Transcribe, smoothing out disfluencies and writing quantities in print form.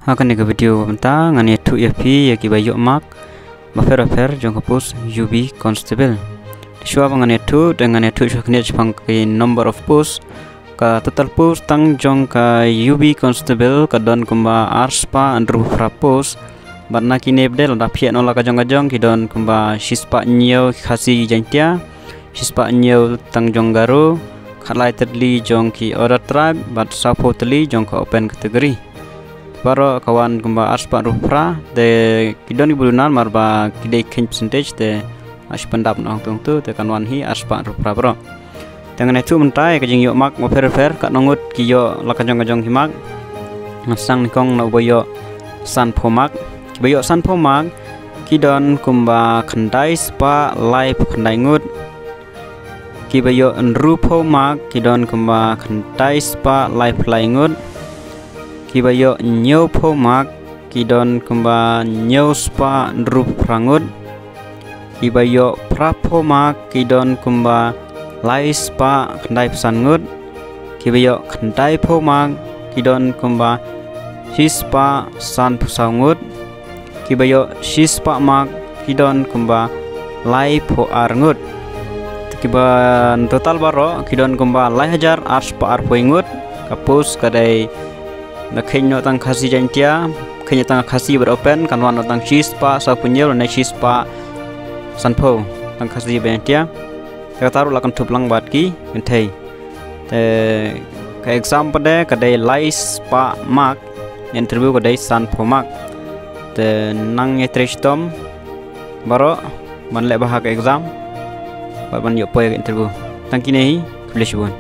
Akan ni ke video benta ngani tu FP ya ki bayu mak Rafael jong kapus UB Constable. Shua ngani tu dengan tu shakni jpang ke number of post ka total post tang jong ka UB Constable ka don kumba arspa andru fra post barna kini bedel da phiat nola ka jong ki don kumba shispa nyo khasi jantia shispa nyo tang jong garu khalai tedli jong ki order tribe but supportly jong ka open category. Baru kawan kumba arspa rufra de kidon ibulunan marba kidai ken percentage de aspendap nong tung tu de kanwan hi arspa rufra bro. Dengan itu mentai kajing yuk mak mo fer ka ngut ki yo lakajong himak nasang nikong na boyo san phomak boyo san phomak kidon kumba khandai spa live khandai ngut ki boyo nru phomak kidon kumba khandai spa live lai ngut kibayo nyo phomak kidon kumba nyo spa drup prangut kibayo pra phomak kidon kumba lai spa khandai pesangut kibayo khandai phomak kidon kumba shispa san pusangut kibayo shispa mak kidon kumba lai pho arngut kiba total baro kidon kumba lai hajar arspa arpoingut kapus kadai na kenya tang khasi jantia kenya tang khasi beropen kanwan tang shispa sa punyel na shispa sanpho tang khasi jantia ka taru lakan thuplang bat ki menthei te ka exam pade kadai lai spa mak interview kadai sanpho mak te nang etrestom baro man le bahag exam ban yo poy interview tang kini hi bleshbon